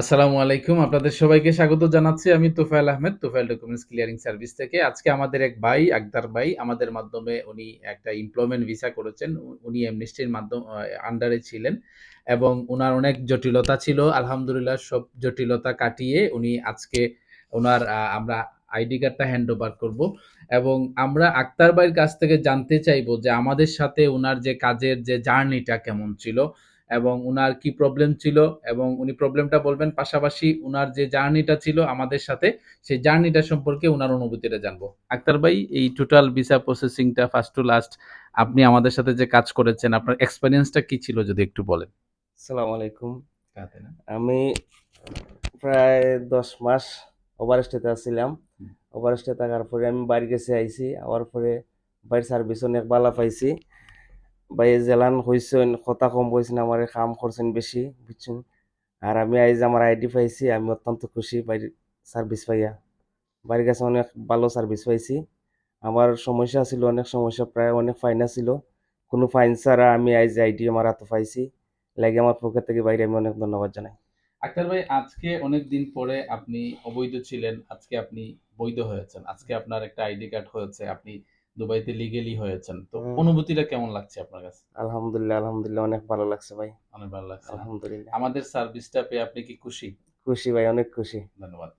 আসসালামু আলাইকুম। আপনাদের সবাইকে স্বাগত জানাচ্ছি। আমি Tofail Ahmed, Tofail documents clearing service থেকে। আজকে আমাদের এক ভাই, আক্তার ভাই আমাদের মাধ্যমে উনি একটা এমপ্লয়মেন্ট ভিসা করেছেন। উনি অ্যামনেস্টির আন্ডারে ছিলেন এবং উনার অনেক জটিলতা ছিল। আলহামদুলিল্লাহ সব জটিলতা কাটিয়ে উনি আজকে উনার আমরা আইডি কার্ডটা হ্যান্ড ওভার করব এবং আমরা আক্তার ভাইয়ের কাছ থেকে জানতে চাইবো যে আমাদের সাথে উনার যে কাজের যে জার্নিটা কেমন ছিল এবং উনার কি প্রবলেম ছিল এবং উনি প্রবলেমটা বলবেন, পাশাপাশি উনার যে জার্নিটা ছিল আমাদের সাথে, সেই জার্নিটা সম্পর্কে উনার অনুভূতিটা জানবো। আক্তার ভাই, এই টোটাল ভিসা প্রসেসিংটা ফার্স্ট টু লাস্ট আপনি আমাদের সাথে যে কাজ করেছেন, আপনার এক্সপেরিয়েন্সটা কি ছিল যদি একটু বলেন? আসসালামু আলাইকুম। তাতে না? আমি প্রায় 10 মাস ওভারস্টেতে ছিলাম। হুম। ওভারস্টে থাকার পরে আমি বাড়ি গেছে আইছি। আবার পরে বাড়ির সার্ভিস অনেক ভালো পাইছি। ভাই জেলান হইছেন কথা কম কইছেন, আমারে কাম করছেন বেশি, বুঝছেন। আর আমি আইজ আমার আইডি পাইছি, আমি অত্যন্ত খুশি বাড়ির সার্ভিস পাইয়া। বাড়ির কাছে অনেক ভালো সার্ভিস পাইছি। আমার সমস্যা ছিল, অনেক সমস্যা, প্রায় অনেক ফাইন ছিল। কোনো ফাইন ছাড়া আমি আইজ আইডি আমার হাতে পাইছি। লাগে আমার পকেট থেকে বাইরে আমি অনেক ধন্যবাদ জানাই। আক্তার ভাই, আজকে অনেক দিন পরে আপনি অবৈধ ছিলেন, আজকে আপনি বৈধ হয়েছেন। আজকে আপনার একটা আইডি কার্ড হয়েছে, আপনি দুবাইতে লিগেলি হয়েছেন। তো হুম, অনুভূতিটা কেমন লাগছে আপনার কাছে? আলহামদুলিল্লাহ, আলহামদুলিল্লাহ অনেক ভালো লাগছে ভাই। অনেক ভালো লাগছে না? আলহামদুলিল্লাহ। আমাদের সার্ভিসটা পেয়ে আপনি কি খুশি? খুশি ভাই, অনেক খুশি। ধন্যবাদ।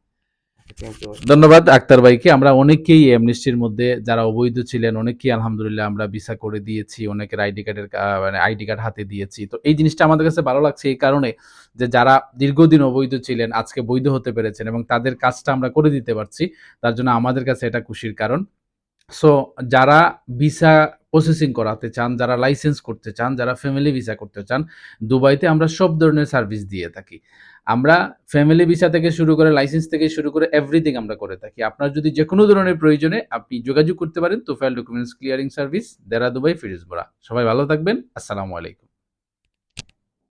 থ্যাংক ইউ ভাই। ধন্যবাদ আক্তার ভাইকে। আমরা অনেকেই অ্যামনেস্টির মধ্যে যারা অবৈধ ছিলেন, অনেকেই আলহামদুলিল্লাহ আমরা ভিসা করে দিয়েছি। অনেকের আইডি কার্ডের মানে আইডি কার্ড হাতে দিয়েছি। তো এই জিনিসটা আমাদের কাছে ভালো লাগছে এই কারণে যে যারা দীর্ঘদিন অবৈধ ছিলেন আজকে বৈধ হতে পেরেছেন এবং তাদের কাজটা আমরা করে দিতে পারছি। তার জন্য আমাদের কাছে এটা খুশির কারণ। সো যারা ভিসা প্রসেসিং করাতে চান, যারা লাইসেন্স করতে চান, যারা ফ্যামিলি ভিসা করতে চান, দুবাইতে আমরা সব ধরনের সার্ভিস দিয়ে থাকি। আমরা ফ্যামিলি ভিসা থেকে শুরু করে লাইসেন্স থেকে শুরু করে এভরিথিং আমরা করে থাকি। আপনার যদি যেকোনো ধরনের প্রয়োজনে আপনি যোগাযোগ করতে পারেন Tofail documents clearing service, Deira Dubai, Firozpura. সবাই ভালো থাকবেন। আসসালামু আলাইকুম।